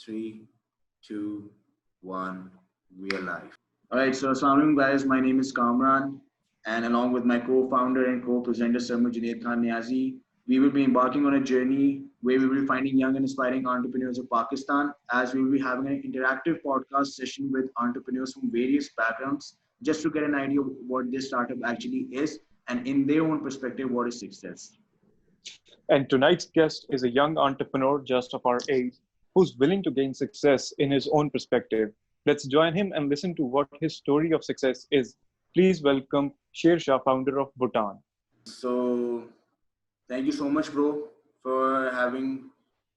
Three, two, one. We are live. All right. So, Assalamualaikum guys. My name is Kamran, and along with my co-founder and co-presenter Sarma Junaid Khan Niazi, we will be embarking on a journey where we will be finding young and inspiring entrepreneurs of Pakistan, as we will be having an interactive podcast session with entrepreneurs from various backgrounds, just to get an idea of what this startup actually is, and in their own perspective, what is success. And tonight's guest is a young entrepreneur just of our age who's willing to gain success in his own perspective. Let's join him and listen to what his story of success is. Please welcome Sher Shah, founder of Bhutan. So, thank you so much, bro, for having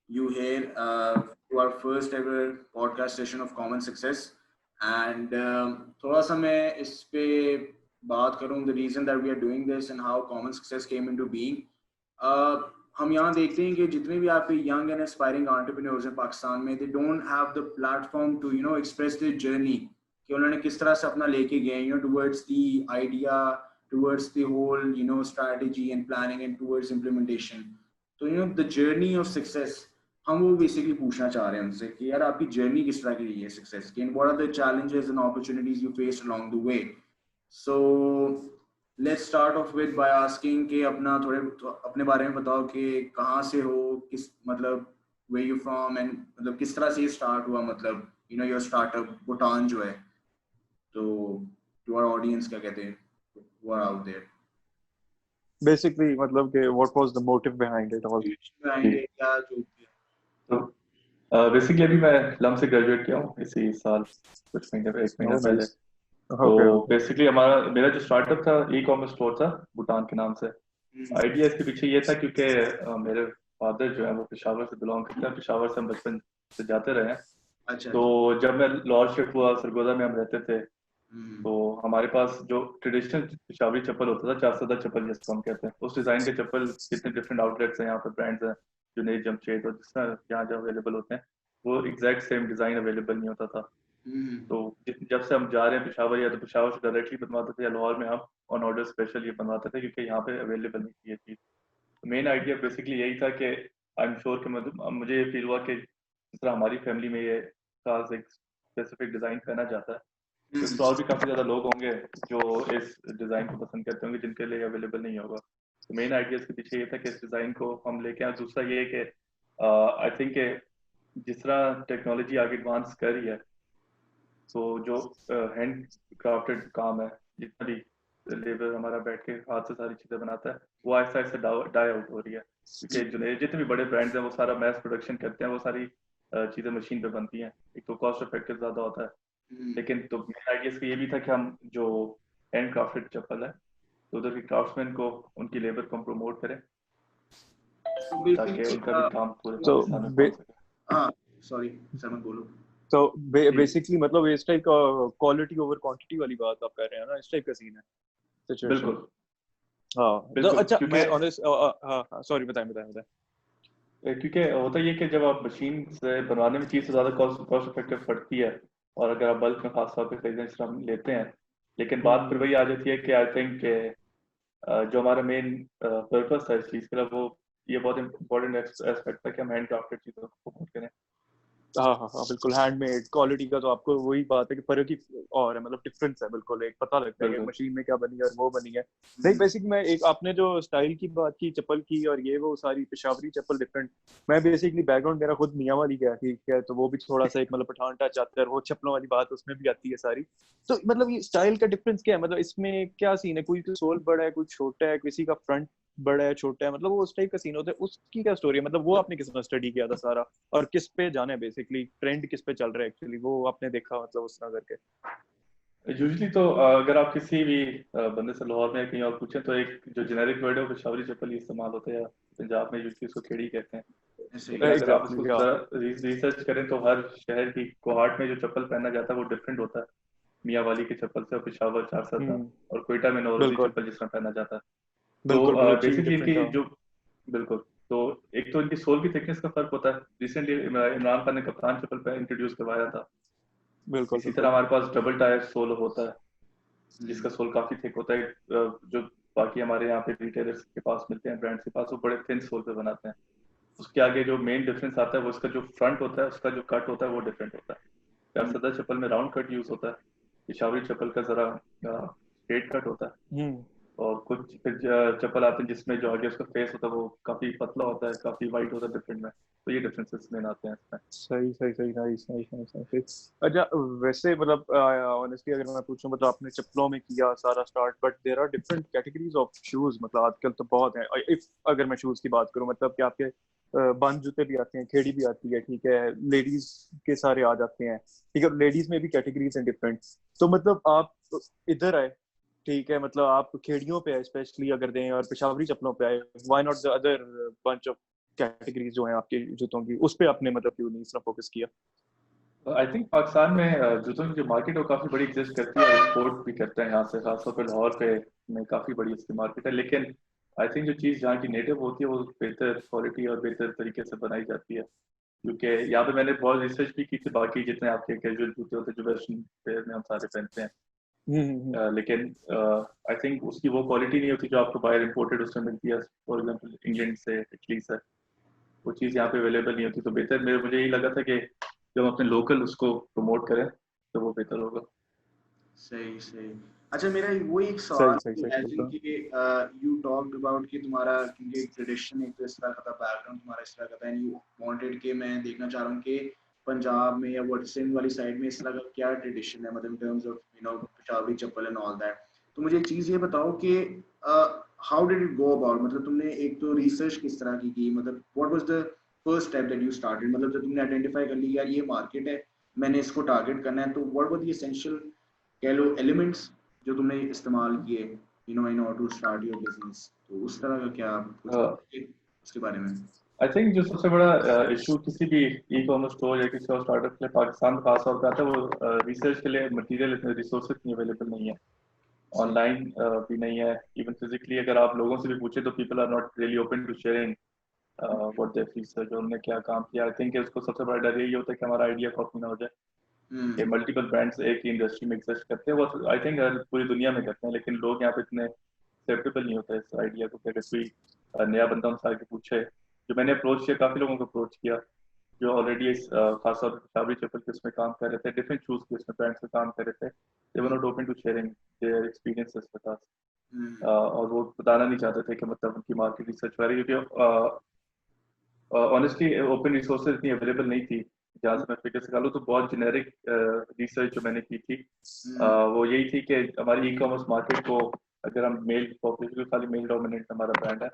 you here to our first ever podcast session of Common Success. And थोड़ा सा मैं इस पे बात करूँ the reason that we are doing this and how Common Success came into being. हम यहाँ देखते हैं कि जितने भी आपके young and aspiring entrepreneurs हैं पाकिस्तान में, they don't have the platform to express their journey कि उन्होंने किस तरह से अपना लेके गए towards the idea, towards the whole strategy and planning and towards implementation. तो the journey of success हम वो basically पूछना चाह रहे हैं उनसे कि यार आपकी journey किस तरह की रही है success की, and what are the challenges and opportunities you faced along the way. So let's start off with by asking कि अपना थोड़े अपने बारे में बताओ कि कहाँ से हो, किस मतलब where you from and मतलब किस तरह से start हुआ, मतलब your startup Bhutan जो है, तो to our audience क्या कहते हैं who are out there. Basically, मतलब कि what was the motive behind it all? Behind it क्या जो तो बेसिकली अभी मैं लम से ग्रेजुएट किया हूँ इसी साल, कुछ महीने एक महीना पहले. तो बेसिकली मेरा जो स्टार्टअप था ई कॉमर्स स्टोर था भूटान के नाम से. आइडिया इसके पीछे ये था क्योंकि मेरे फादर जो है वो पेशावर से बिलोंग करते हैं, पेशावर से हम बचपन से जाते रहे हैं. अच्छा. तो जब मैं लाहौर शिफ्ट हुआ, सरगोदा में हम रहते थे, तो हमारे पास जो ट्रेडिशनल पेशावरी चप्पल होता था, चारसदा चप्पल जिसको हम कहते हैं, उस डिजाइन के चप्पल जितने डिफरेंट आउटलेट्स हैं यहाँ पे, ब्रांड्स हैं, जुनैद, जमशेद और जिस तरह यहाँ जो अवेलेबल होते हैं, वो एग्जैक्ट सेम डिजाइन अवेलेबल नहीं होता था. तो जब से हम जा रहे हैं पेशावर, या तो पेशावर से डायरेक्टली बनवाते थे या लाहौर में हम ऑन ऑर्डर स्पेशल ये बनवाते थे क्योंकि यहाँ पे अवेलेबल नहीं थी ये चीज़. तो मेन आइडिया बेसिकली यही था कि आई एम श्योर कि मुझे ये फील हुआ कि जिस तरह हमारी फैमिली में ये खास एक स्पेसिफिक डिज़ाइन पहना जाता है, तो और भी काफ़ी ज़्यादा लोग होंगे जो इस डिज़ाइन को पसंद करते होंगे जिनके लिए अवेलेबल नहीं होगा. तो मेन आइडिया इसके पीछे ये था कि इस डिज़ाइन को हम लेके आए. दूसरा ये कि आई थिंक जिस तरह टेक्नोलॉजी आगे एडवांस कर रही है, तो जो हैंड क्राफ्टेड काम है, जितना भी लेबर हमारा बैठ के हाथ से सारी चीज़ें बनाता है, वो आहिस्ता आहिस्ता डाई आउट हो रही है क्योंकि जितने भी बड़े ब्रांड्स हैं वो सारा मैस प्रोडक्शन करते हैं, वो सारी चीज़ें मशीन पे बनती हैं. एक तो कॉस्ट इफेक्टिव ज़्यादा होता है, लेकिन तो मेरा आइडिया इसका ये भी था कि हम जो हैंड क्राफ्टेड चप्पल है, तो उधर के क्राफ्ट्समैन को, उनकी लेबर को हम प्रमोट करें ताकि उनका भी काम पूरे पाकिस्तान में पहुंच सके. सॉरी सर, मैं बोलूं. तो बेसिकली मतलब इस टाइप का क्वालिटी ओवर क्वांटिटी वाली बात आप कर रहे हैं ना, इस टाइप का सीन है. बिल्कुल. हाँ. तो अच्छा, मैं ऑनेस्ट, हाँ सॉरी, बताएं. क्योंकि होता ये कि जब आप मशीन से बनवाने में चीज़ से ज़्यादा कॉस्ट इफेक्टिव पड़ती है, और अगर आप बल्क में खास तौर पे खरीदने से हम लेते हैं, लेकिन बात फिर वही आ जाती है कि आई थिंक जो हमारा मेन पर्पस है इस चीज़ के लिए, वो ये बहुत इंपॉर्टेंट एस्पेक्ट है कि हम हैंड क्राफ्टेड चीज़ों को प्रमोट करें. हाँ, बिल्कुल. हैंडमेड क्वालिटी का तो आपको वही बात है कि फर्क ही और है, मतलब डिफरेंस है बिल्कुल. एक पता लगता है कि मशीन में क्या बनी है और वो बनी है. नहीं, बेसिक मैं एक आपने जो स्टाइल की बात की चप्पल की, और ये वो सारी पेशावरी चप्पल डिफरेंट. मैं बेसिकली बैकग्राउंड मेरा खुद मियाँ वाली का ठीक है, तो वो भी थोड़ा सा एक मतलब पठान टच आता है, वो चप्पलों वाली बात उसमें भी आती है सारी. तो मतलब ये स्टाइल का डिफरेंस क्या है, मतलब इसमें क्या सीन है? कोई सोल बड़ा है, कोई छोटा है, किसी का फ्रंट बड़ा है, छोटा है, मतलब वो उस टाइप का सीन होता है. उसकी क्या स्टोरी है, मतलब वो आपने किस में स्टडी किया था सारा, और किस पे जाना है बेसिकली, ट्रेंड किस पे चल रहा है एक्चुअली, वो आपने देखा मतलब उस तरह करके? यूजुअली तो अगर आप किसी भी बंदे से लाहौर में कहीं और पूछें, तो एक जो जेनेरिक वर्ड है वो पेशावरी चप्पल ही इस्तेमाल होता है, या पंजाब में यूजुअली उसको खेड़ी कहते हैं. लेकिन अगर आप उसको रिसर्च करें तो हर शहर की कोहाट में जो चप्पल पहना जाता है वो डिफरेंट होता है, मियाँ वाली की चप्पल से, और पेशावर चारसदा और कोइटा में नौरोजी चप्पल जिस तरह पहना जाता है. तो बेसिकली इनकी जो बिल्कुल, तो एक तो इनकी सोल की थिकनेस का फर्क होता है. रिसेंटली इमरान खान ने कप्तान चप्पल पे इंट्रोड्यूस करवाया था. बिल्कुल. इसी तरह हमारे पास डबल टायर सोल होता है, जिसका सोल काफी थिक होता है. जो बाकी हमारे यहाँ पे रिटेलर्स के पास मिलते हैं, ब्रांड्स के पास, वो बड़े थिन सोल पे बनाते हैं. उसके आगे जो मेन डिफरेंस आता है वो उसका जो फ्रंट होता है, उसका जो कट होता है वो डिफरेंट होता है। चार सदा चप्पल में राउंड कट यूज होता है, पेशावरी चप्पल का जरा स्ट्रेट कट होता है। और कुछ फिर चप्पल आते हैं जिसमें जो आगे उसका फेस होता है वो काफी पतला होता है, काफी वाइड होता है डिफरेंट में। तो ये डिफरेंसेस मेन आते हैं इसमें। सही सही सही नाइस नाइस नाइस नाइस। अच्छा वैसे मतलब ऑनेस्टली अगर मैं पूछूं मतलब आपने चप्पलों में किया सारा start, but there are different categories of shoes, मतलब आजकल तो बहुत हैं। इफ अगर मैं शूज की बात करूं मतलब कि आपके बंद जूते भी आते हैं, खेड़ी भी आती है, ठीक है, लेडीज के सारे आ जाते हैं, ठीक है, लेडीज में भी कैटेगरीज हैं डिफरेंट। तो मतलब आप इधर आए, ठीक है, मतलब आप खेड़ियों पे आए स्पेशली अगर दें और पेशावरी चप्पलों पे आए, why not the other bunch of categories जो हैं आपके जूतों की, उस पे आपने मतलब क्यों नहीं इतना फोकस किया? आई थिंक पाकिस्तान में जूतों की जो मार्केट है वो काफी बड़ी एग्जिस्ट करती है, एक्सपोर्ट भी करते हैं यहाँ से, खासतौर पर लाहौर पे में काफी बड़ी इसकी मार्केट है। लेकिन आई थिंक जो चीज़ जहाँ की नेटिव होती है वो बेहतर क्वालिटी और बेहतर तरीके से बनाई जाती है। क्योंकि यहाँ पे मैंने बहुत रिसर्च भी की थी, बाकी जितने आपके कैजुअल जूते होते हैं जो वेस्टर्न वेयर में हम सारे पहनते हैं, लेकिन आई थिंक उसकी वो क्वालिटी नहीं होती जो आपको बाहर इम्पोर्टेड उसमें मिलती है, फॉर एग्जाम्पल इंग्लैंड से, इटली से। वो चीज़ यहाँ पे अवेलेबल नहीं होती, तो बेहतर मुझे यही लगा था कि जब हम अपने लोकल उसको प्रमोट करें तो वो बेहतर होगा। सही सही। अच्छा मेरा वो एक सही सवाल सही है, सही एज इन बिल्कुल। कि यू टॉक्ड अबाउट कि तुम्हारा क्योंकि एक ट्रेडिशन एक तो इस तरह का था, बैकग्राउंड तुम्हारा इस तरह का था, एंड यू वांटेड कि मैं देखना चाह रहा हूँ कि पंजाब में या वर्डसिन वाली साइड में इस तरह का क्या ट्रेडिशन है, मतलब in terms of Peshawari chappal and all that. तो मुझे एक चीज़ ये बताओ कि how did it go about, मतलब तुमने एक तो रिसर्च किस तरह की, मतलब what was the first step that you started, मतलब जब तुमने आइडेंटिफाई कर ली यार ये मार्केट है, मैंने इसको टारगेट करना है, तो व्हाट वर द एसेंशियल कह लो एलिमेंट्स जो तुमने इस्तेमाल किए in order to start your business, तो उस तरह का क्या कुछ बताइए उसके बारे में। आई थिंक जो सबसे बड़ा इशू किसी भी ई कॉमर्स स्टोर या किसी और स्टार्टअप के लिए पाकिस्तान में खास तौर पे आता है, वो रिसर्च के लिए मटेरियल, इतने रिसोर्सेज नहीं अवेलेबल नहीं है, ऑनलाइन भी नहीं है, इवन फिजिकली अगर आप लोगों से भी पूछे तो people are not really open to sharing what they research, जो हमने क्या काम किया। आई थिंक उसको सबसे बड़ा डर यही होता है कि हमारा आइडिया कॉपी ना हो जाए। कि मल्टीपल ब्रांड्स एक ही इंडस्ट्री में एग्जिस्ट करते हैं, वो आई थिंक पूरी दुनिया में करते हैं, लेकिन लोग यहाँ पे इतने एक्सेप्टेबल नहीं होता इस आइडिया को कि अगर कोई नया बंदा उनसे आके पूछे। जो मैंने अप्रोच किया, काफी लोगों को अप्रोच किया जो ऑलरेडी इस खासतौर पर पेशावरी चप्पल के उसमें काम कर रहे थे, डिफरेंट शूज के उसमें ब्रांड्स में काम कर रहे थे, they were not open to sharing their experiences with us. और वो बताना नहीं चाहते थे कि मतलब उनकी मार्केट रिसर्च वगैरह, क्योंकि ऑनेस्टली ओपन रिसोर्सेज इतनी अवेलेबल नहीं थी। जहाँ से मैं फिगर निकालूँ तो बहुत जेनेरिक रिसर्च जो मैंने की थी वो यही थी कि हमारी ई कॉमर्स मार्केट को, अगर हम मेल पॉपुलेशन, खाली मेल डोमिनेंट हमारा ब्रांड है,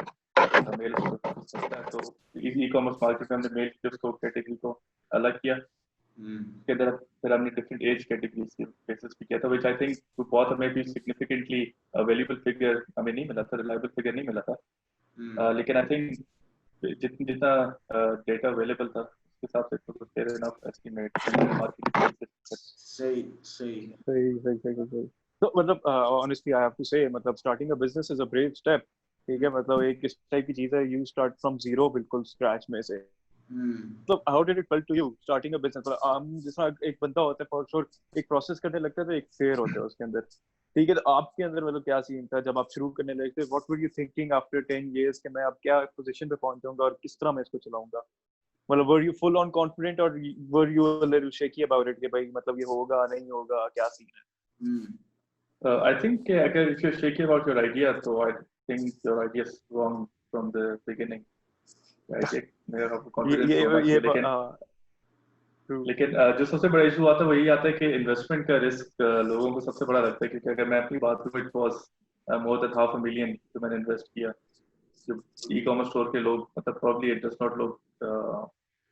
मेल सकता है, तो ई कॉमर्स मार्केट में हमने मेल की उसको कैटेगरी को अलग किया। के अंदर फिर हमने डिफरेंट एज कैटेगरीज के बेसिस पे किया था, व्हिच आई थिंक बहुत हमें भी सिग्निफिकेंटली अवेलेबल फिगर हमें नहीं मिला था, रिलायबल फिगर नहीं मिला था। लेकिन आई थिंक जितना डेटा अवेलेबल था उसके हिसाब से तो फेयर इनफ एस्टिमेट मार्केट। सही सही सही सही सही सही। तो मतलब ऑनेस्टली आई हैव टू से मतलब starting a business is a brave step, ठीक है, मतलब एक इस टाइप की चीज है, यू स्टार्ट फ्रॉम जीरो, बिल्कुल स्क्रैच में से। मतलब how did it feel to you starting a business? मतलब आम जैसा एक बंदा होता है फॉर श्योर एक प्रोसेस करने लगता है तो एक फेयर होता है उसके अंदर, ठीक है, तो आपके अंदर मतलब क्या सीन था जब आप शुरू करने लगे थे? What were you thinking after 10 years कि मैं अब क्या पोजीशन पे पहुंच जाऊंगा और किस तरह मैं इसको चलाऊंगा? मतलब were you full on confident और were you a little shaky about it कि भाई मतलब ये होगा नहीं होगा, क्या सीन है? I think अगर if you're shaky about your idea, so I think your idea is wrong from the beginning. Idea मेरा आपको confidence होना चाहिए, लेकिन जो सबसे बड़ा इशू आता है वही आता है कि इन्वेस्टमेंट का रिस्क लोगों को सबसे बड़ा लगता है, क्योंकि अगर मैं अपनी बात करूँ, इट वाज मोर देन $500,000 जो मैंने इन्वेस्ट किया। जो ई कॉमर्स स्टोर के लोग, मतलब प्रॉब्ली इट डज नॉट लोग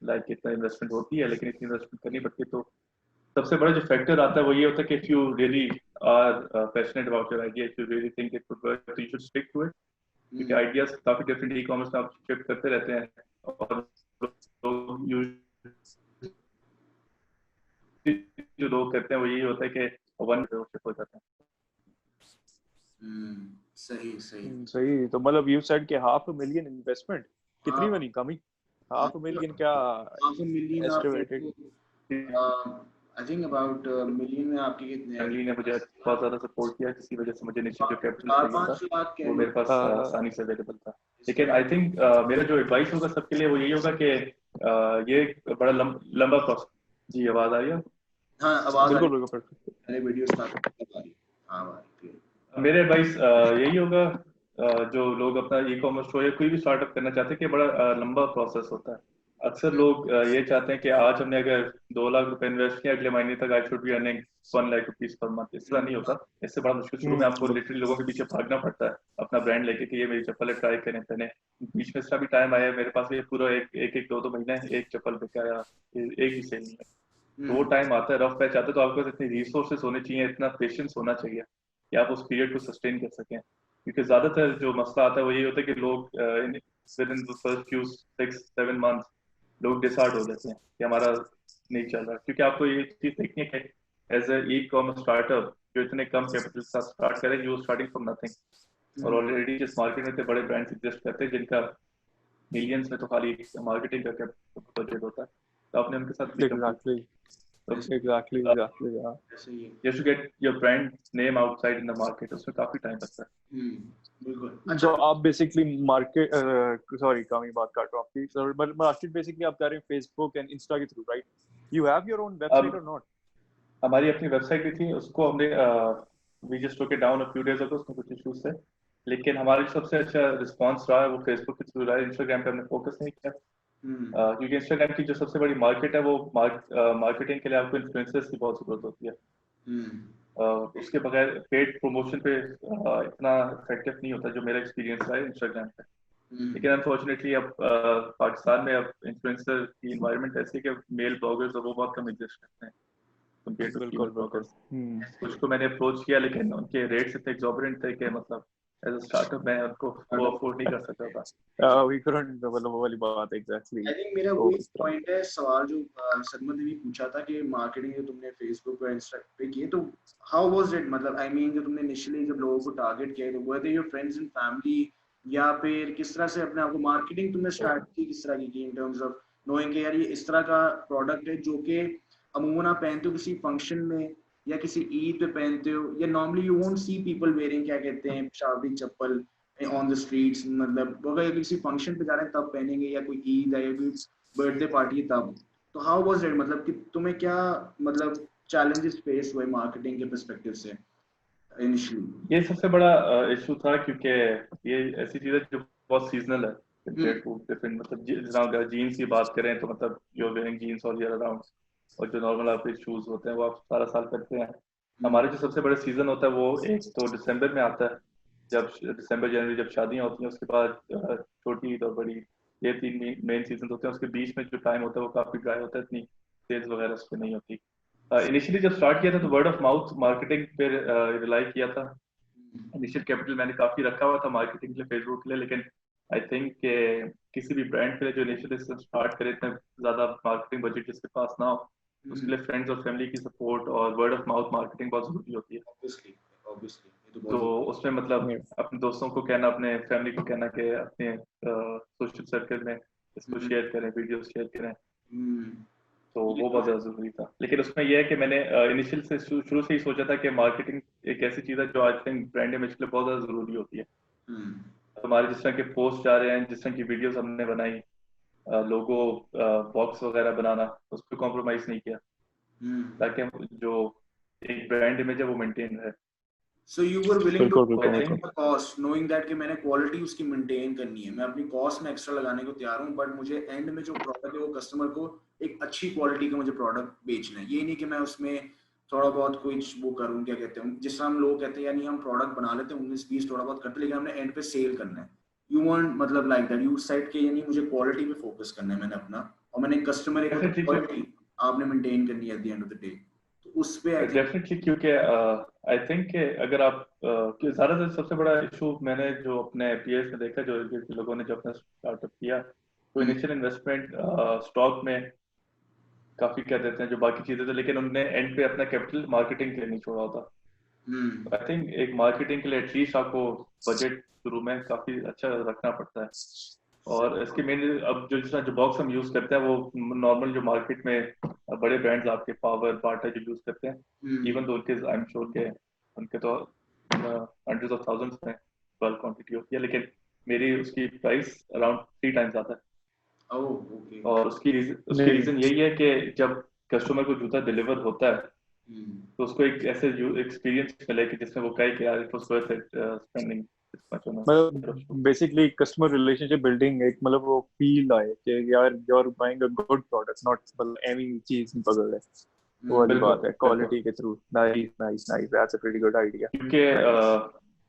लाइक इतना इन्वेस्टमेंट होती है, लेकिन इतनी इन्वेस्टमेंट करनी पड़ती है। तो सबसे बड़ा जो फैक्टर आता है वो ये होता है कि if you really are passionate about your idea, if you really think it would work, तो you should stick to it. क्योंकि आइडियाज काफी डिफरेंट ई कॉमर्स में आप शिफ्ट करते रहते हैं, और जो लोग करते हैं वो यही होता है कि वन शिफ्ट हो जाते हैं। सही सही सही। तो मतलब यू सेड कि $500,000 इन्वेस्टमेंट कितनी बनी? कमी $500,000 क्या $500,000 आप एस्टिमेटेड? देखो, आई थिंक अबाउट मिलियन में आपके कितने फैमिली ने मुझे बहुत ज्यादा सपोर्ट किया, जिसकी वजह से मुझे इनिशियल जो कैपिटल चाहिए था 4-5 लाख वो मेरे पास आसानी से अवेलेबल था। लेकिन आई थिंक मेरा जो एडवाइस होगा सबके लिए वो यही होगा कि ये बड़ा लंबा प्रोसेस। जी आवाज आ रही है? हाँ आवाज आ बिल्कुल रही बिल्कुल perfect। है, मैंने वीडियो स्टार्ट कर दी। हाँ भाई मेरे एडवाइस यही होगा, जो लोग अपना ई कॉमर्स स्टोर या कोई भी स्टार्टअप करना चाहते हैं कि बड़ा लंबा प्रोसेस होता है। अक्सर लोग ये चाहते हैं कि आज हमने अगर 2 लाख रुपए इन्वेस्ट किया, अगले महीने तक I should be earning 1 lakh rupees per month. इस तरह नहीं होता, इससे बड़ा मुश्किल। शुरू में आपको लिटरली लोगों के पीछे भागना पड़ता है अपना ब्रांड लेके कि ये मेरी चप्पल है, ट्राई करें पहने। बीच में इसका भी टाइम आया, मेरे पास भी पूरा एक 2 महीने एक चप्पल बिका आया, एक भी सेल नहीं है। तो वो टाइम आता है, रफ पैच आता है, तो आपके पास इतने रिसोर्सेस होने चाहिए, इतना पेशेंस होना चाहिए कि आप उस पीरियड को सस्टेन कर सकें। क्योंकि ज्यादातर जो मसला आता है वो यही होता है कि लोग with in the first few 6-7 months लोग डिसहार्ट हो जाते हैं कि हमारा नहीं चल रहा। क्योंकि आपको ये चीज देखनी है कि as a e commerce startup जो इतने कम कैपिटल के साथ स्टार्ट करें, यू स्टार्टिंग फ्रॉम नथिंग। और ऑलरेडी जिस मार्केट में इतने बड़े ब्रांड्स एग्जिस्ट करते हैं जिनका मिलियंस में तो खाली मार्केटिंग का बजट होता है, तो आपने उनके साथ भी Exactly. Exactly. Yeah. ऐसे ही है। you should get your brand name outside in the market, उसमें काफी टाइम लगता है। बिल्कुल। तो आप बेसिकली मार्केट सॉरी कमी बात काट रहा हूँ आपकी सर, बट मार्केट बेसिकली आप कर रहे हैं फेसबुक एंड इंस्टा के through, right? You have your own website और नॉट? हमारी अपनी वेबसाइट भी थी, उसको हमने we just took it down a few days ago, उसमें कुछ इश्यूज थे। लेकिन हमारा जो सबसे अच्छा रिस्पांस रहा है वो फेसबुक के थ्रू रहा है। इंस्टाग्राम पे हमने फोकस नहीं किया, क्योंकि इंस्टाग्राम की जो सबसे बड़ी मार्केट है वो मार्केटिंग के लिए आपको इन्फ्लुएंसर्स की बहुत जरूरत होती है। उसके बगैर पेड प्रमोशन पे इतना इफेक्टिव नहीं होता, जो मेरा एक्सपीरियंस रहा है इंस्टाग्राम पे। लेकिन अनफॉर्चुनेटली अब पाकिस्तान में अब इन्फ्लुएंसर की एनवायरनमेंट ऐसी है कि मेल ब्लॉगर्स वो बहुत कम एग्जिस्ट करते हैं कंपेयर टू फीमेल ब्लॉगर्स। कुछ को मैंने अप्रोच किया लेकिन उनके रेट्स इतने एग्जॉर्बिटेंट थे कि मतलब एज अ स्टार्टअप मैं उनको वो अफोर्ड नहीं कर सकता था। वी couldn't, मतलब वो वाली बात एग्जैक्टली। आई थिंक मेरा वही पॉइंट है, सवाल जो सदमत ने भी पूछा था कि मार्केटिंग जो तुमने फेसबुक और इंस्टा पे की तो हाउ वाज इट, मतलब आई मीन जो तुमने इनिशियली जब लोगों को टारगेट किया तो वर दे योर फ्रेंड्स एंड फैमिली, या फिर किस तरह से अपने आप को मार्केटिंग तुमने स्टार्ट की, किस तरह की इन टर्म्स ऑफ नोइंग कि यार ये इस तरह का प्रोडक्ट है जो कि अमूमन आप पहनते हो किसी फंक्शन में या किसी ईद पे पहनते हो, या normally you won't see people wearing क्या कहते हैं शादी चप्पल ऑन द स्ट्रीट्स, मतलब अगर किसी फंक्शन पे जा रहे हैं तब पहनेंगे, या कोई ईद है या कोई बर्थडे पार्टी है तब। तो हाउ वाज इट, मतलब कि तुम्हें क्या मतलब चैलेंजेस फेस हुए मार्केटिंग के पर्सपेक्टिव से इनिशियली? ये सबसे बड़ा इशू था, क्योंकि ये ऐसी चीज है जो बहुत सीजनल है कंपेयर टू डिफरेंट। मतलब अगर जीन्स की बात करें तो मतलब you are wearing jeans all year around, और जो नॉर्मल आपके शूज होते हैं वो आप सारा साल पहनते हैं। हमारे जो सबसे बड़ा सीजन होता है वो एक तो दिसंबर में आता है, जब दिसंबर जनवरी जब शादियां होती हैं। उसके बाद छोटी ईद और बड़ी, ये 3 मेन सीजन होते हैं। उसके बीच में जो टाइम होता है वो काफी ड्राई होता है, इतनी सेल्स वगैरह उस पर नहीं होती। इनिशियली जब स्टार्ट किया था तो वर्ड ऑफ माउथ मार्केटिंग पे रिलाई किया था। इनिशियल कैपिटल मैंने काफी रखा हुआ था मार्केटिंग के लिए, फेसबुक के लिए। लेकिन आई थिंक किसी भी ब्रांड के लिए जो इनिशियली स्टार्ट करे, इतना ज्यादा मार्केटिंग बजट जिसके पास ना हो, उसके लिए फ्रेंड्स और फैमिली की सपोर्ट और वर्ड ऑफ माउथ मार्केटिंग बहुत जरूरी होती है। ऑब्वियसली तो उसमें मतलब अपने दोस्तों को कहना, अपने फैमिली को कहना कि अपने सोशल सर्कल में इसको शेयर करें, वीडियो शेयर करें, तो वो बहुत ज्यादा जरूरी था। लेकिन उसमें यह है कि मैंने इनिशियल से शुरू से ही सोचा था कि मार्केटिंग एक ऐसी चीज है जो आज थिंक ब्रांड इमेज के लिए बहुत ज्यादा जरूरी होती है। तो हमारे जिस तरह के पोस्ट जा रहे हैं, जिस तरह की वीडियोस हमने बनाई, लोगो बॉक्स वगैरह बनाना, उस पर कॉम्प्रोमाइज नहीं किया, ताकि हम जो एक ब्रांड इमेज है वो मेंटेन रहे। So you were willing to pay the cost, knowing that कि मैंने क्वालिटी उसकी मेंटेन करनी है, मैं अपनी कॉस्ट में एक्स्ट्रा लगाने को तैयार हूँ, बट मुझे एंड में जो प्रोडक्ट है वो कस्टमर को एक अच्छी क्वालिटी का मुझे प्रोडक्ट बेचना है। ये नहीं कि मैं उसमें थोड़ा बहुत कुछ वो करूँ, क्या कहते हैं जिस तरह हम लोग कहते हैं यानी हम प्रोडक्ट बना लेते हैं 19-20 थोड़ा बहुत करते हैं, लेकिन हमने एंड पे सेल करना है। यू वांट मतलब लाइक दैट, यू सेट के यानी मुझे क्वालिटी पे फोकस करना है मैंने अपना, और मैंने कस्टमर एक क्वालिटी आपने मेंटेन करनी है eight the end of the day. उस पे डेफिनेटली, क्योंकि आई थिंक अगर आप ज्यादातर सबसे बड़ा इशू मैंने जो अपने पीएस में देखा, जो लोगों ने जो अपना स्टार्टअप किया, तो इनिशियल इन्वेस्टमेंट स्टॉक में काफी कर देते हैं जो बाकी चीजें थे, लेकिन उन्होंने एंड पे अपना कैपिटल मार्केटिंग के लिए नहीं छोड़ा होता। आई थिंक एक मार्केटिंग के लिए एटलीस्ट आपको बजट शुरू में काफी अच्छा रखना पड़ता है। और इसके मेन अब जो बॉक्स हम यूज करते हैं वो नॉर्मल जो मार्केट में बड़े ब्रांड्स आपके पावर बाटा जो यूज करते हैं, इवन तो उनके आई एम श्योर के उनके तो हंड्रेड्स ऑफ थाउजेंड्स में बल्क क्वांटिटी होती है, लेकिन मेरी उसकी प्राइस अराउंड 3 टाइम्स ज्यादा है। ओके। और उसकी रीजन यही है कि जब कस्टमर को जूता डिलीवर होता है तो उसको एक ऐसे एक्सपीरियंस मिले कि जिसमें वो कहे कि यार it was worth it spending this much on मतलब बेसिकली कस्टमर रिलेशनशिप बिल्डिंग, एक मतलब वो फील आए कि यार you are buying a good product, not मतलब एनी चीज नहीं पकड़ रहे, वो वाली बात है क्वालिटी के through. Nice nice nice, that's a pretty good idea. क्योंकि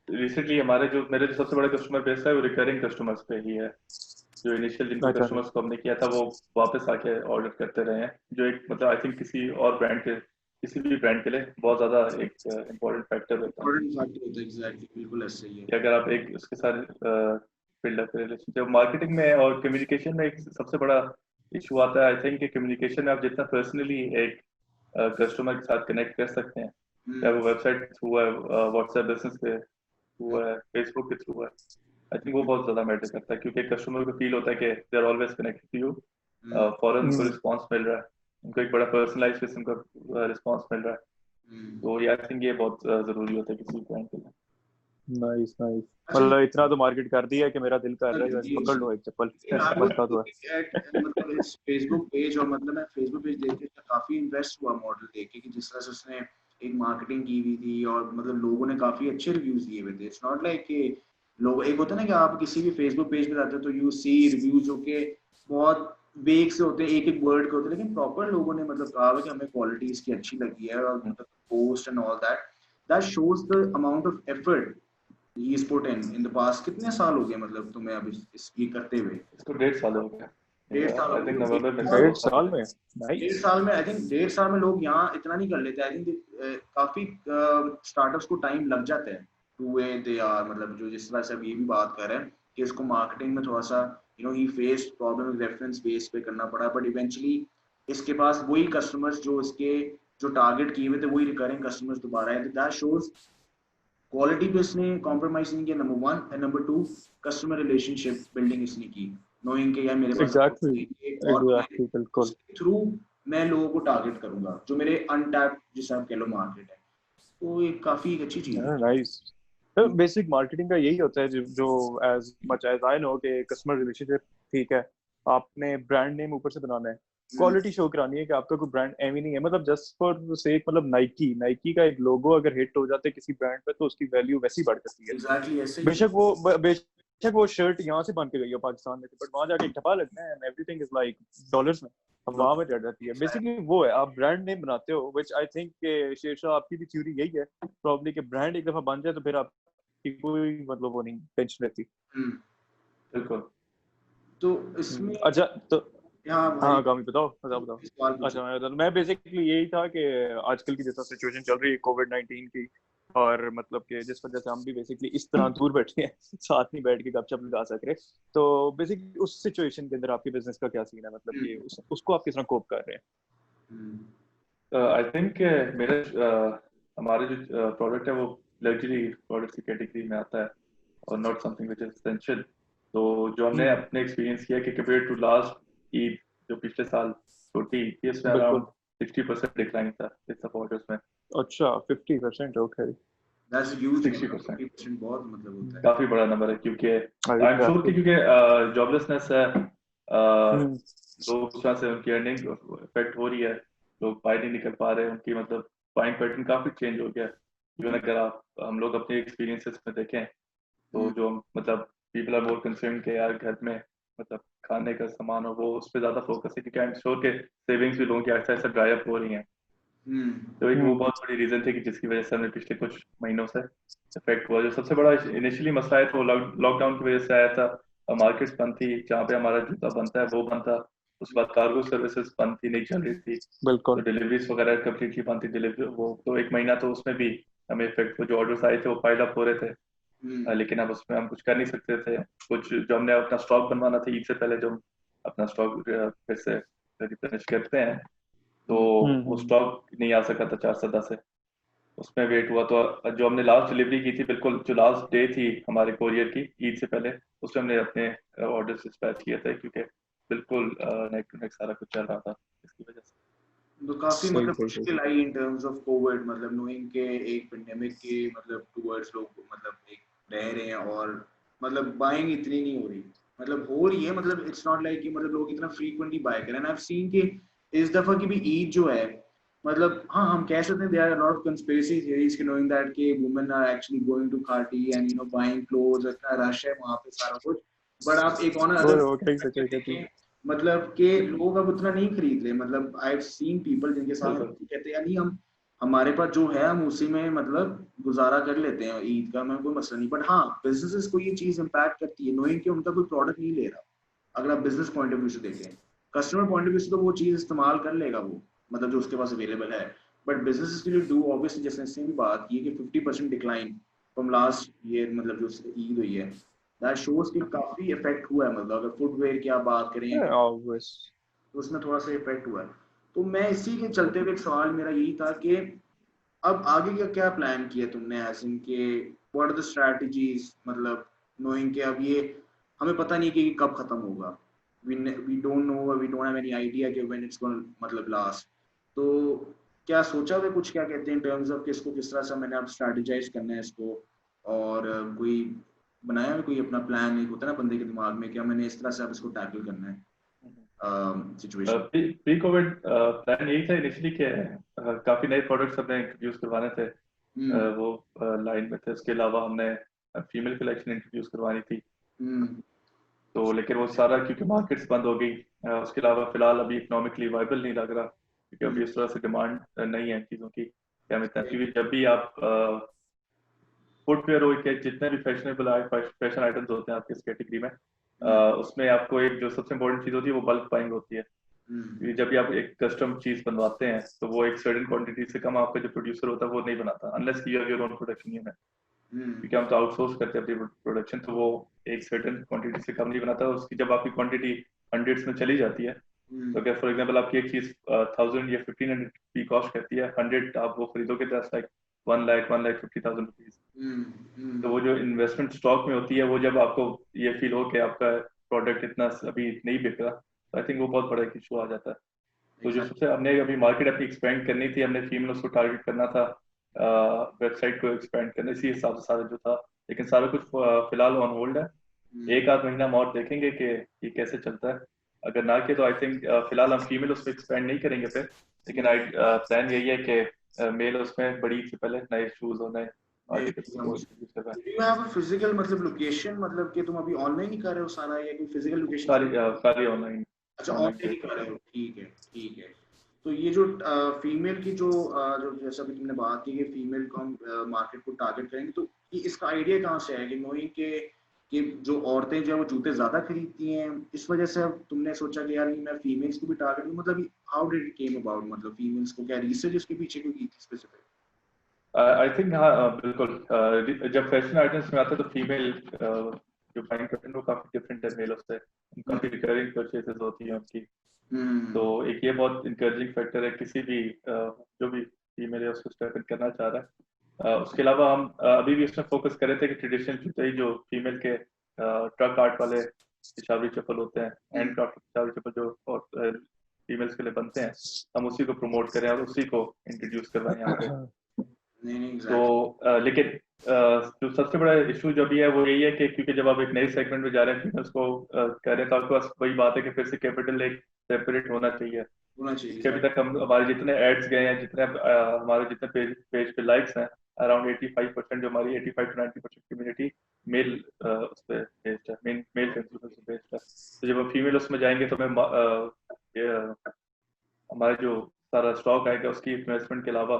रिसेंटली मेरे जो सबसे बड़ा कस्टमर बेस है वो रिकरिंग कस्टमर्स पे ही है। जो इनिशियल जिनको कस्टमर्स को हमने किया था वो वापस आके ऑर्डर करते रहे हैं, जो एक मतलब आई थिंक किसी भी ब्रांड के लिए बहुत ज्यादा एक इम्पोर्टेंट फैक्टर होता है। एग्जैक्टली, बिल्कुल ऐसे ही है। कि अगर आप एक उसके साथ बिल्ड अप रिलेशनशिप, मार्केटिंग में और कम्युनिकेशन में एक सबसे बड़ा इशू आता है आई थिंक कि कम्युनिकेशन में आप जितना पर्सनली एक कस्टमर के साथ कनेक्ट कर सकते हैं, चाहे वो वेबसाइट के थ्रू है, व्हाट्सएप बिजनेस के थ्रू है, फेसबुक के थ्रू है, आई थिंक वो बहुत ज्यादा मैटर करता है, क्योंकि कस्टमर को फील होता है कि they are always connected to you, फॉरन उनको रिस्पॉन्स मिल रहा है, उनको एक बड़ा पर्सनलाइज्ड किस्म का रिस्पॉन्स मिल रहा है। तो ये आई थिंक ये बहुत जरूरी होता है किसी ब्रांड के लिए। नाइस नाइस, मतलब इतना तो मार्केट कर दिया कि मेरा दिल कर रहा है पकड़ लो एक चप्पल, बनता तो है। मतलब इस फेसबुक पेज, और मतलब मैं फेसबुक पेज देख के काफी इंटरेस्ट हुआ मॉडल देख के कि जिस तरह से उसने एक मार्केटिंग की हुई थी, और मतलब लोगों ने काफी अच्छे रिव्यूज दिए हुए थे। इट्स नॉट लाइक कि लोग, एक होता है ना कि आप किसी भी फेसबुक पेज पे जाते हो तो यू सी रिव्यूज जो कि बहुत वेग से होते हैं, एक एक वर्ड के होते हैं, लेकिन प्रॉपर लोगों ने मतलब कहा है कि हमें क्वालिटी इसकी अच्छी लगी है, और मतलब post and all that shows the amount of effort he is put in the past. कितने साल हो गए मतलब तुम्हें अब इस ये करते हुए? इसको 1.5 साल हो गया। 1.5 साल आई थिंक नवंबर में 1.5 साल में। डेढ़ साल में आई थिंक 1.5 साल में लोग यहाँ इतना नहीं कर लेते। आई थिंक काफी स्टार्टअप्स को टाइम लग जाता है टू वे दे आर, मतलब जो जिस तरह से अब ये भी बात कर रहे हैं कि इसको मार्केटिंग में थोड़ा सा ही फेस प्रॉब्लम रेफरेंस बेस पे करना पड़ा, बट इवेंचुअली इसके पास वही कस्टमर्स जो इसके जो टारगेट किए हुए थे वही रिकरिंग कस्टमर्स दोबारा है। दैट शोज क्वालिटी पे इसने कॉम्प्रोमाइज नहीं किया, number 1, and number 2 customer relationship building इसने की, नोइंग के यार मेरे पास एग्जैक्टली बिल्कुल थ्रू मैं लोगों को टारगेट करूंगा जो मेरे अनटैप जिसे आप कह लो मार्केट है। तो ये काफी एक अच्छी चीज है। नाइस। बेसिक मार्केटिंग का यही होता है जो as much as I know कि कस्टमर रिलेशनशिप, ठीक है, आपने ब्रांड नेम ऊपर से बनाना है, क्वालिटी शो करानी है कि आपका कोई ब्रांड एम ही नहीं है, मतलब जस्ट फॉर सेक, मतलब नाइकी का एक लोगो अगर हिट हो जाता है किसी ब्रांड पे तो उसकी वैल्यू वैसी बढ़ जाती है। एग्जैक्टली ऐसे ही। बेशक वो शर्ट यहाँ से बन के गई हो पाकिस्तान में, बट वहां जाके ठप्पा लगना है and everything is like dollars में, हवा में चढ़ जाती है। बेसिकली वो है, आप ब्रांड नेम बनाते हो, व्हिच आई थिंक के शेरशाह आपकी भी थ्योरी यही है प्रॉब्ली कि ब्रांड एक दफा बन जाए तो फिर आपकी कोई मतलब वो नहीं टेंशन रहती। बिल्कुल। तो इसमें अच्छा तो हाँ गामी बताओ। अच्छा मैं बेसिकली यही था कि आजकल की जैसा सिचुएशन चल रही है कोविड-19 की, और मतलब कि जिस वजह से हम भी बेसिकली इस तरह दूर बैठे हैं, साथ नहीं बैठ के गपशप लगा सक रहे, तो बेसिकली उस सिचुएशन के अंदर आपके बिजनेस का क्या सीन है, मतलब कि उसको आप किस तरह कोप कर रहे हैं? आई थिंक मेरे हमारे जो प्रोडक्ट है वो लग्जरी प्रोडक्ट की कैटेगरी में आता है और not something which is essential. तो जो हमने अपने एक्सपीरियंस किया कि कंपेयर टू लास्ट ईद जो पिछले साल छोटी ईद थी उसमें अराउंड 60% डिक्लाइन था इस ऑर्डर्स में। अच्छा 50%, ओके, दैट्स ह्यूज। 60% 50% बहुत मतलब होता है, काफी बड़ा नंबर है, क्योंकि आई एम श्योर कि क्योंकि जॉबलेसनेस है, लोग उस तरह से उनकी अर्निंग इफेक्ट हो रही है, लोग बाहर नहीं निकल पा रहे, उनकी मतलब बाइंग पैटर्न काफी चेंज हो गया। इवन अगर हम लोग अपने एक्सपीरियंसेस में देखें तो जो मतलब पीपल आर मोर कंसर्न के यार घर में मतलब खाने का सामान हो, वो उस पर ज्यादा फोकस है, क्योंकि आई एम श्योर के सेविंग्स भी लोगों की ऐसा ऐसा ड्राई अप हो रही हैं। तो एक वो बहुत बड़ी रीजन थी कि जिसकी वजह से हमें पिछले कुछ महीनों से इफेक्ट हुआ। जो सबसे बड़ा इनिशियली मसला है तो लॉकडाउन की वजह से आया था, मार्केट्स बंद थी, जहाँ पे हमारा जूता बनता है वो बंद था, उसके बाद कार्गो सर्विसेज बंद थी, नहीं चल रही थी, तो डिलीवरीज वगैरह कम्प्लीटली बंद थी। डिलीवरी वो तो 1 महीना तो उसमें भी हमें इफेक्ट, जो ऑर्डर्स आए थे वो पाइल अप हो रहे थे, लेकिन अब उसमें हम कुछ कर नहीं सकते थे। कुछ जो हमने अपना स्टॉक बनवाना था ईद से पहले, जो अपना स्टॉक फिर से रिप्लेनिश करते हैं, तो वो स्टॉक नहीं आ सका था 4 सदा से, उसमें वेट हुआ। तो जो हमने लास्ट डिलीवरी की थी, बिल्कुल जो लास्ट डे थी हमारे कोरियर की ईद से पहले, उसमें हमने अपने ऑर्डर डिस्पैच किए थे, क्योंकि बिल्कुल नेक टू नेक सारा कुछ चल रहा था इसकी वजह से। तो काफी सही मतलब सही सही मुश्किल आई इन टर्म्स ऑफ कोविड, मतलब नोइंग के एक पेंडेमिक के मतलब टूवर्ड्स लोग मतलब एक रह रहे हैं, और मतलब बाइंग इतनी नहीं हो रही, मतलब हो रही है, मतलब इट्स नॉट लाइक कि मतलब लोग इतना फ्रीक्वेंटली बाय करें। आई हैव सीन कि इस दफा की भी ईद जो है, मतलब हाँ हम कह सकते हैं there are lot of conspiracy theories के नोइंग दैट के women are actually going to party and buying clothes, इतना रश है वहां पे सारा कुछ। बट आप एक ऑन अदर वो कहीं से कहीं कहती देखें, मतलब कि लोग अब उतना नहीं खरीद रहे, मतलब आई हैव सीन पीपल जिनके साथ हम बिल्कुल कहते हैं नहीं हम हमारे पास जो है हम उसी में मतलब गुजारा कर लेते हैं ईद का, मैं कोई मसला नहीं। बट हाँ बिजनेसेस को ये चीज इम्पैक्ट करती है नोइंग कि उनका कोई प्रोडक्ट नहीं ले रहा। अगर आप बिजनेस पॉइंट ऑफ व्यू से देखें, कस्टमर पॉइंट ऑफ व्यू से तो वो चीज इस्तेमाल कर लेगा वो, मतलब जो उसके पास अवेलेबल है। बट बिजनेस के लिए डू ऑब्वियसली, जैसे इसने भी बात की कि 50% डिक्लाइन फ्रॉम लास्ट ईयर, मतलब जो ईद हुई है, दैट शोज कि काफी इफेक्ट हुआ है। मतलब अगर फुटवेयर की आप बात करें या है ऑब्वियस। तो उसमें थोड़ा सा इफेक्ट हुआ है। तो मैं इसी के चलते हुए एक सवाल मेरा यही था कि अब आगे का क्या प्लान किया तुमने, एज इन के व्हाट आर द स्ट्रेटजीज, मतलब नोइंग के अब ये हमें पता नहीं कि ये कब खत्म होगा, we don't know, we don't have any idea कि व्हेन इट्स गोना मतलब लास्ट। तो क्या सोचा हुआ कुछ, क्या कहते हैं इन टर्म्स ऑफ कि इसको किस तरह से मैंने अब स्ट्रेटेजाइज करना है इसको, और कोई बनाया है कोई अपना प्लान, एक होता है ना बंदे के दिमाग में क्या मैंने इस तरह से अब इसको टैकल करना है सिचुएशन। प्री कोविड प्लान यही था इनिशियली कि काफी नए प्रोडक्ट्स हमने इंट्रोड्यूस करवाने थे। हम्म वो लाइन में थे। उसके अलावा हमने फीमेल कलेक्शन इंट्रोड्यूस करवानी थी। हम्म तो लेकिन वो सारा क्योंकि मार्केट्स बंद हो गई, उसके अलावा फिलहाल अभी इकोनॉमिकली वाइबल नहीं लग रहा, क्योंकि अभी हम्म इस तरह से डिमांड नहीं है चीज़ों की क्या मिलता है। क्योंकि जब भी आप फुटवेयर हो के जितने भी फैशनेबल फैशन आइटम्स होते हैं आपके इस कैटेगरी में, हम्म उसमें आपको एक जो सबसे इम्पोर्टेंट चीज़ होती है वो बल्क बाइंग होती है। हम्म क्योंकि जब भी आप एक कस्टम चीज बनवाते हैं तो वो एक सर्टेन क्वांटिटी से कम आपका जो प्रोड्यूसर होता है वो नहीं बनाता, unless you have your own production unit. Hmm क्योंकि हम तो आउटसोर्स करते हैं अपनी प्रोडक्शन, तो वो एक सर्टेन क्वांटिटी से कम नहीं बनाता। उसकी जब आपकी क्वांटिटी हंड्रेड्स में चली जाती है, तो हम्म अगर फॉर एग्जाम्पल आपकी एक चीज 1000 या 1500 की कॉस्ट करती है, 100 आप वो खरीदोगे तो लाइक 1,50,000 रुपीज। तो वो हम्म जो इन्वेस्टमेंट स्टॉक में होती है, वो जब आपको ये फील हो कि आपका प्रोडक्ट इतना अभी नहीं बिक रहा, तो आई थिंक वो बहुत बड़ा एक इशू आ जाता है। तो जो एग्जैक्ट सबसे हमने अभी मार्केट अपनी एक्सपेंड करनी थी, हमने फीमेल्स को टारगेट करना था, वेबसाइट को एक्सपेंड करना, इसी हिसाब से सारा जो था। लेकिन सारा कुछ फिलहाल ऑन होल्ड है। एक आध महीना हम और देखेंगे कि ये कैसे चलता है। अगर ना के तो आई थिंक फिलहाल हम फीमेल उसमें एक्सपेंड नहीं करेंगे फिर। लेकिन आई प्लान यही है कि मेल उसमें बड़ी से पहले नए शूज और नए आर्टिकल्स को इंट्रोड्यूस कर रहा है। Do you have a physical मतलब लोकेशन, मतलब कि तुम अभी ऑनलाइन ही कर रहे हो सारा, या कोई फिजिकल लोकेशन से? सारी ऑनलाइन अच्छा ऑनलाइन ऑनलाइन ही पे। कर रहे हो, ठीक है ठीक है। तो ये जो फीमेल की जो जो जैसा भी तुमने बात की कि फीमेल को हम मार्केट को टारगेट करेंगे, तो ये इसका आइडिया कहाँ से है कि नोइंग के कि जो औरतें जो है वो जूते ज्यादा खरीदती हैं, इस वजह से अब तुमने सोचा कि यार नहीं मैं फीमेल्स को भी टारगेट करूं, मतलब how did it came about, मतलब फीमेल्स को क्या रिसर्च इसके पीछे कोई की थी स्पेसिफिक? आई थिंक हाँ, बिल्कुल। जब फैशन आइटम्स में आता है तो फीमेल जो बाइंग पैटर्न वो काफी डिफरेंट है मेल से। काफी रिकरिंग परचेजेस होती हैं उनकी। तो हम्म एक ये बहुत इंकरेजिंग फैक्टर है किसी भी जो भी फीमेल है उसको स्टेप इन करना चाह रहा है। उसके अलावा हम अभी भी इसमें फोकस कर रहे थे कि ट्रेडिशनल जूते ही जो फीमेल के ट्रक आर्ट वाले पेशावरी चप्पल होते हैं, हैंड क्राफ्ट पेशावरी चप्पल जो और फीमेल्स के लिए बनते हैं, हम उसी को प्रमोट करें और उसी को इंट्रोड्यूस करवाएं यहाँ पे। नहीं नहीं तो एग्जैक्टली। लेकिन जो सबसे बड़ा इशू जो भी है वो यही है कि क्योंकि जब आप एक नए सेगमेंट में जा रहे हैं फीमेल्स को कह रहे हैं, तो आपके पास वही बात है कि फिर से कैपिटल एक सेपरेट होना चाहिए। होना चाहिए क्योंकि अभी तक एग्जैक्टली। हम हमारे जितने एड्स गए हैं, जितने हमारे जितने पेज पेज पे लाइक्स हैं, अराउंड 85% जो हमारी 85 to 90% कम्युनिटी मेल उस पर बेस्ड है, मेल कंज्यूमर पे बेस्ड है। तो जब हम फीमेल उसमें जाएंगे तो हमें हमारा जो सारा स्टॉक आएगा उसकी इन्वेस्टमेंट के अलावा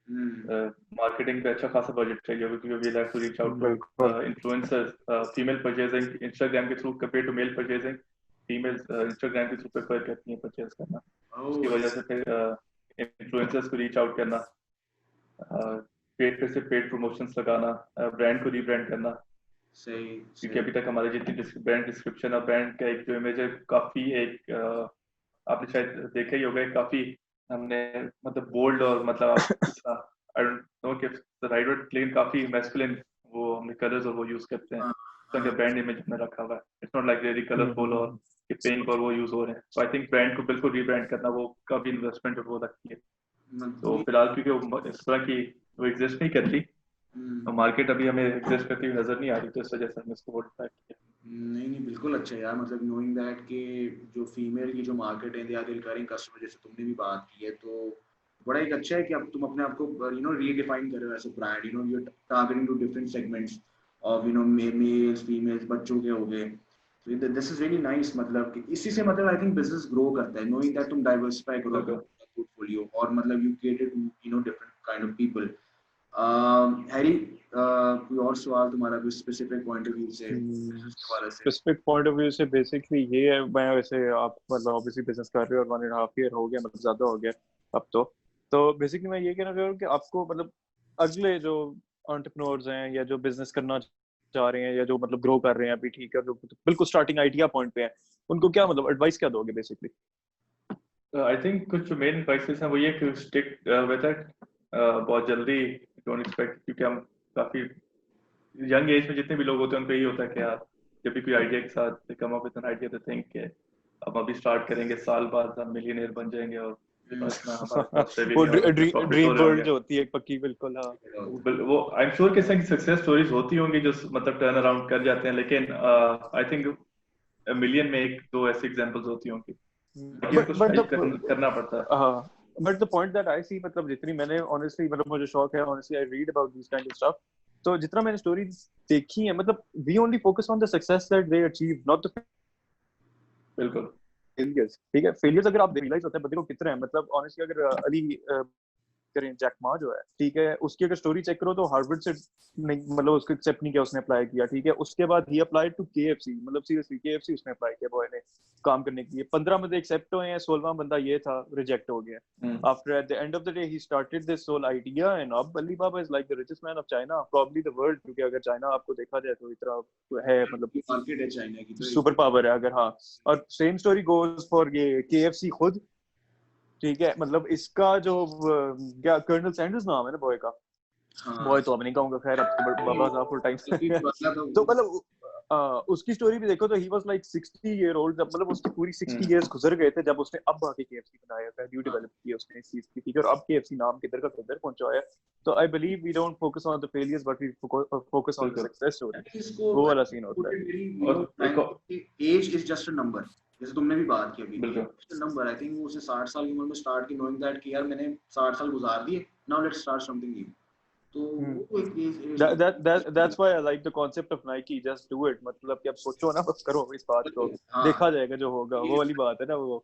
हम्म मार्केटिंग पे अच्छा खासा बजट चाहिए होगा, क्योंकि we have to reach out to बिल्कुल। इन्फ्लुएंसर्स। फीमेल परचेजिंग इंस्टाग्राम के through compare to male purchasing, females Instagram के थ्रू प्रेफर करती हैं परचेज करना। उसकी ओह वजह से फिर इन्फ्लुएंसर्स को रीच आउट करना, पेड पे से पेड प्रमोशंस लगाना, ब्रांड को रीब्रांड करना। सही क्योंकि सही। अभी तक हमारे जितनी ब्रांड डिस्क्रिप्शन और ब्रांड का एक जो इमेज है काफी एक आपने शायद देखा ही होगा, काफी हमने मतलब बोल्ड और मतलब आई डोंट नो कि राइट वर्ड, लेकिन काफी मैस्कुलिन वो हमने कलर्स और वो यूज करते हैं, हाँ तो हाँ ब्रांड इमेज हमने रखा हुआ है। It's not like very colourful और कि पेंग और वो यूज हो रहे हैं। तो आई थिंक ब्रांड को बिल्कुल रीब्रांड करना वो काफी इन्वेस्टमेंट वो लगती है। तो फिलहाल क्योंकि वो इस तरह की वो एग्जिस्ट नहीं करती, मार्केट अभी हमें एग्जिस्ट करती हुई नजर नहीं आ रही, तो इस वजह से हमने इसको वोट बैक किया। नहीं बिल्कुल अच्छा है यार, मतलब नोइंग दैट कि जो फीमेल की जो मार्केट है, दे आर रिकरिंग कस्टमर, जैसे तुमने भी बात की है, तो बड़ा एक अच्छा है कि अब तुम अपने आप को रीडिफाइन कर रहे हो as a brand, you are targeting to different segments of males females, बच्चों के हो गए, तो दिस इज रियली नाइस। मतलब कि इसी से मतलब आई थिंक बिजनेस ग्रो करता है, नोइंग दैट तुम डाइवर्सिफाई करो अपना पोर्टफोलियो, और मतलब you cater to different kind of people. Harry, कोई और सवाल तुम्हारा भी स्पेसिफिक पॉइंट ऑफ व्यू से, स्पेसिफिक पॉइंट ऑफ व्यू से बेसिकली ये है, मैं वैसे आप मतलब ऑब्वियसली बिजनेस कर रहे हो और 1.5 ईयर हो गया, मतलब ज्यादा हो गया अब तो बेसिकली मैं ये कहना चाह रहा हूँ कि आपको मतलब अगले जो एंटरप्रेन्योर्स हैं या जो बिजनेस करना चाह रहे हैं या जो मतलब ग्रो कर रहे हैं अभी, ठीक है, जो बिल्कुल स्टार्टिंग आइडिया पॉइंट पे हैं, उनको क्या मतलब एडवाइस क्या दोगे बेसिकली? आई थिंक कुछ मेन एडवाइसेस हैं वो ये कि स्टिक विद इट, बहुत जल्दी डोंट एक्सपेक्ट, क्योंकि हम काफी यंग एज में जितने भी लोग होते हैं उनको यही होता है कि यार जब भी कोई आइडिया के साथ come up with an idea तो थिंक के अब अभी स्टार्ट करेंगे, साल बाद हम मिलियनेयर बन जाएंगे और बस ना हमारे पास वो प्रॉफिट हो ड्रीम वर्ल्ड जाएंगे जो होती है पक्की, बिल्कुल। हाँ, वो आई एम श्योर कि सक्सेस स्टोरीज होती होंगी जो मतलब टर्न अराउंड कर जाते हैं, लेकिन आई थिंक मिलियन में एक दो ऐसी एग्जांपल्स होती होंगी, लेकिन उनको स्ट्राइव करना पड़ता है। हाँ, but the point that I see, मतलब जितनी मैंने ऑनेस्टली, मतलब मुझे शौक है honestly, I read about this kind of stuff, तो जितना मैंने स्टोरी देखी है, मतलब we only focus on the success that they achieve, not the बिल्कुल फेलियर्स। ठीक है, फेलियर्स अगर आप रियलाइज होता है बंदे को कितने हैं, मतलब ऑनेस्टली अगर अली करें, जैक मा जो है, ठीक है, उसकी अगर स्टोरी चेक करो तो हार्वर्ड से नहीं, मतलब उसको एक्सेप्ट नहीं किया, उसने अप्लाई किया, ठीक है, उसके बाद ही अप्लाइड टू केएफसी, मतलब सीरियसली केएफसी उसने अप्लाई किया बॉय ने काम करने के लिए। 15 बंदे एक्सेप्ट हुए हैं, 16वां बंदा ये था रिजेक्ट हो गया। After at the end of the day he started this whole idea, and अब Alibaba is like the richest man of China, probably the world, क्योंकि अगर चाइना आपको देखा जाए तो इतना है, मतलब मार्केट है चाइना की, तो सुपर पावर है अगर। हाँ, और सेम स्टोरी गोज फॉर ये केएफसी खुद, ठीक है, मतलब इसका जो क्या कर्नल सैंडर्स नाम है ना बॉय का, बॉय तो अब नहीं कहूंगा, खैर अब तो बाबा साहब फुल टाइम तो मतलब उसकी स्टोरी भी देखो तो he was like 60 year old, मतलब उसकी पूरी 60 इयर्स गुजर गए थे जब उसने अब आके केएफसी बनाया, वैल्यू डेवलप की उसने इस चीज की, ठीक है, और अब केएफसी नाम किधर का किधर पहुंचा है। तो I believe we don't focus on the failures but we focus on the success story, वो वाला सीन होता है। Age is just a number, जैसे तुमने भी बात की अभी, नंबर आई थिंक वो उसे 60 साल की उम्र में स्टार्ट की, नोइंग दैट कि यार मैंने 60 साल गुजार दिए, now let's start something new. तो वो एक that's why I like the concept of Nike, just do it, मतलब कि आप सोचो ना, बस करो इस बात को, देखा जाएगा जो होगा, वो वाली बात है ना वो।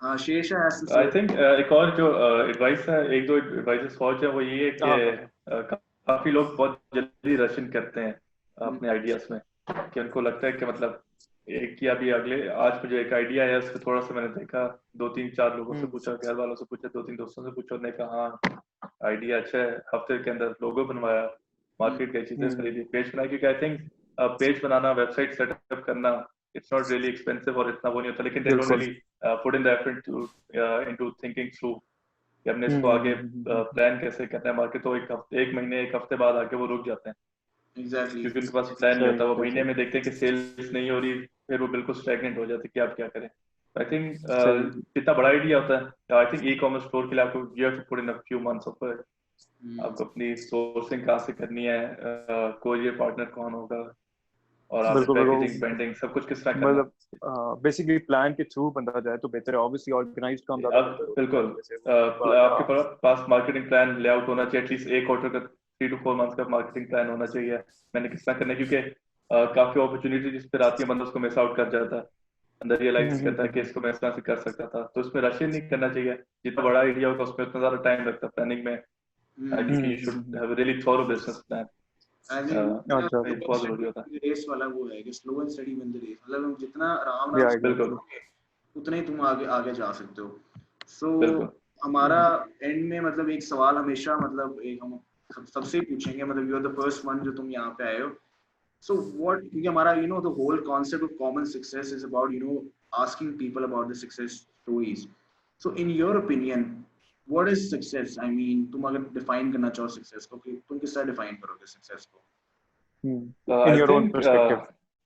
हाँ, शेषा आई थिंक एक और जो एडवाइस है, एक दो एडवाइसेस और जो वो ये है कि काफी लोग बहुत जल्दी रशिंग करते हैं अपने आइडियाज में, कि उनको लगता है कि मतलब एक या भी अगले, आज मुझे एक आइडिया है उस पर थोड़ा सा मैंने देखा, 2-3-4 लोगों से पूछा, घर वालों से पूछा, 2-3 दोस्तों से पूछा, उन्होंने कहा हाँ आइडिया अच्छा है, हफ्ते के अंदर लोगो बनवाया, मार्केट गई, चीजें खरीदी, पेज बनाई, क्योंकि आई थिंक पेज बनाना, वेबसाइट सेटअप करना, इट्स नॉट रियली एक्सपेंसिव और इतना वो नहीं होता, लेकिन they don't really put in the effort to into thinking through कि हमने इसको आगे प्लान कैसे करना है मार्केट, तो एक महीने एक हफ्ते बाद आके वो रुक जाते हैं। Exactly. क्योंकि उनके पास प्लान नहीं होता, वो महीने में देखते हैं कि सेल्स नहीं हो रही, फिर वो बिल्कुल स्टैग्नेंट हो जाते हैं कि आप क्या करें। आई थिंक जितना बड़ा आइडिया होता है, I think ecommerce store के लिए आपको you have to put in a few months of work, आपको अपनी सोर्सिंग कहाँ से करनी है, कोरियर पार्टनर कौन होगा, और आपने पैकेजिंग, ब्रांडिंग, सब कुछ किस तरह करना है, मतलब बेसिकली प्लान के थ्रू बंदा जाए तो बेहतर है, ऑब्वियसली ऑर्गेनाइज्ड काम ज्यादा बेहतर होता है। बिल्कुल आपके पास मार्केटिंग प्लान लेआउट होना चाहिए, एटलीस्ट एक क्वार्टर का 3 to 4 मंथ्स का मार्केटिंग प्लान होना चाहिए, मैंने किस तरह करना है, क्योंकि काफी अपॉर्चुनिटी जिस पर आती है बंदा उसको मिस आउट कर जाता है, अंदर रियलाइज करता है कि इसको मैं इस तरह से कर सकता था, तो इसमें रशियन नहीं करना चाहिए, जितना बड़ा आइडिया होगा उसमें उतना ज्यादा टाइम लगता है प्लानिंग में। I think you should have really thorough business plan, बहुत जरूरी होता है। रेस वाला वो है कि slow and steady win the race, मतलब जितना आराम से बिल्कुल उतना ही तुम आगे जा सकते हो। सो हमारा एंड में मतलब एक सवाल हमेशा, मतलब एक हम सबसे पूछेंगे, मतलब you are the first one जो तुम यहाँ पे आए हो, so what, क्योंकि हमारा the whole concept of common success is about asking people about the success stories. So in your opinion, what is success? I mean, तुम अगर define करना चाहो success को, तुम किस तरह define करोगे success को? In your own perspective.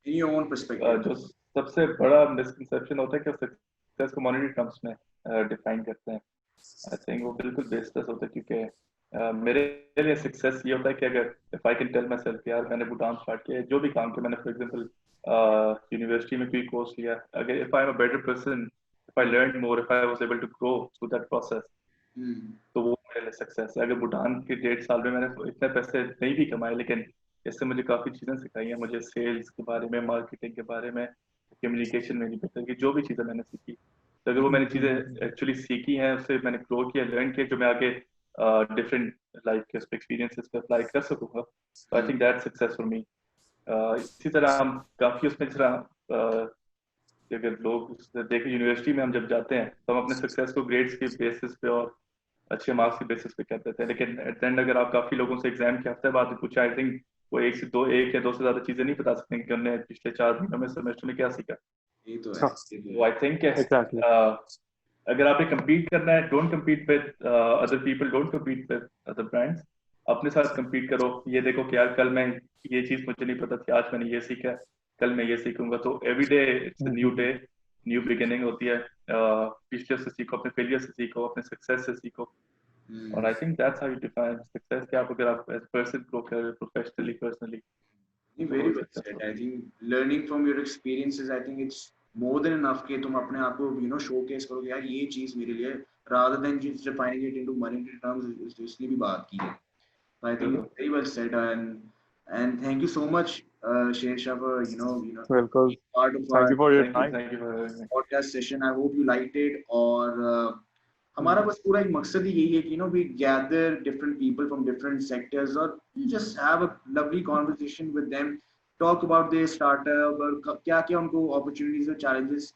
In your own perspective. सबसे बड़ा मिसकंसेप्शन होता है कि सक्सेस को मॉनेटरी टर्म्स में डिफाइन करते हैं। आई थिंक वो बिल्कुल बेसलेस होता है, क्योंकि मेरे लिए सक्सेस ये होता है कि अगर if I can tell myself यार मैंने भूटान स्टार्ट किया, जो भी काम किया मैंने, फॉर एग्जांपल यूनिवर्सिटी में कोई कोर्स लिया, अगर if I am a better person, if I learn more, if I was able to grow through that process, तो वो मेरे लिए सक्सेस है। अगर भूटान के 1.5 साल में मैंने इतने पैसे नहीं भी कमाए, लेकिन इससे मुझे काफ़ी चीज़ें सिखाई हैं, मुझे सेल्स के बारे में, मार्केटिंग के बारे में, कम्युनिकेशन में बेहतर की जो भी चीज़ें मैंने सीखी, तो अगर वो मैंने चीज़ें एक्चुअली सीखी हैं, उससे मैंने ग्रो किया, लर्न किया, जो मैं आगे डिफरेंट लाइफ के एक्सपीरियंसेस पे अप्लाई कर सकूंगा, तो I think that's success for me. इसी तरह हम काफ़ी उसमें जिस तरह अगर लोग देखें, यूनिवर्सिटी में हम जब जाते हैं तो हम अपने सक्सेस को ग्रेड्स के बेसिस पे और अच्छे मार्क्स के बेसिस पे कहते थे, लेकिन एट द एंड अगर आप काफी लोगों से एग्जाम के हफ्ते बाद पूछा, आई थिंक वो एक या दो से ज्यादा चीजें नहीं बता सकते कि उन्होंने पिछले 4 महीनों में सेमेस्टर में क्या सीखा। ये तो है। वो आई थिंक अगर आपने कम्पीट करना है, don't compete with other people, don't compete with other brands, अपने साथ कम्पीट करो। ये देखो कि यार कल मैं ये चीज मुझे नहीं पता थी, आज मैंने ये सीखा, कल मैं ये सीखूंगा, तो every day it's new day, new beginning होती है। पिछले से सीखो, अपने फेलियर से सीखो, अपने सक्सेस से सीखो, और I think that's how you define success, कि आप अगर आप एज पर्सन ग्रो कर रहे हो professionally, personally. Very well said. I think learning from your experiences, I think it's more than enough कि तुम अपने आप को showcase करो यार ये चीज मेरे लिए, rather than just defining it into monetary terms, इसलिए भी बात की है। I think it's very well said, and thank you so much, Shersha, for welcome, part of thank you for your time, thank you for podcast session. I hope you liked it, और हमारा बस पूरा एक मकसद ही यही है कि we gather different people from different sectors और we just have a lovely conversation with them, talk about their startup और क्या क्या उनको opportunities और challenges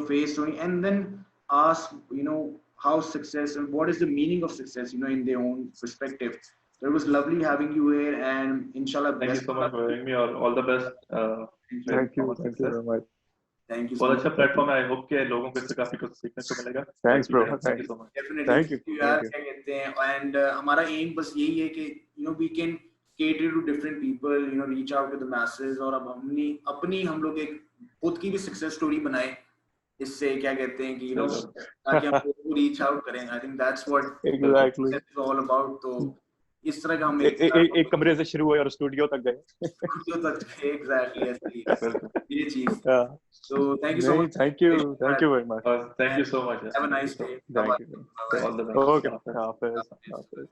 face होंगे, and then ask how success and what is the meaning of success in their own perspective. So it was lovely having you here, and inshallah thank you so much for having me, और all the best. thank you very much. Thank you so बहुत much. अच्छा platform है, I hope के लोगों को इससे काफी कुछ सीखने को मिलेगा। Thanks bro, thank you so much. Definitely. Thank you. यार क्या कहते हैं, and हमारा aim बस यही है कि we can cater to different people, reach out to the masses, और अब अपनी हम लोग एक खुद की भी सक्सेस स्टोरी बनाए, इससे क्या कहते हैं कि ताकि हम लोगों को रीच आउट करें। I think that's what exactly it's all about. तो इस तरह का हम एक कमरे से शुरू हुए और स्टूडियो तक गए। एग्जैक्टली ये चीज। Yeah. So thank you so much. Thank you very much. Thank you so much. Have a nice day. Thank you. All the best. Okay. Hafiz.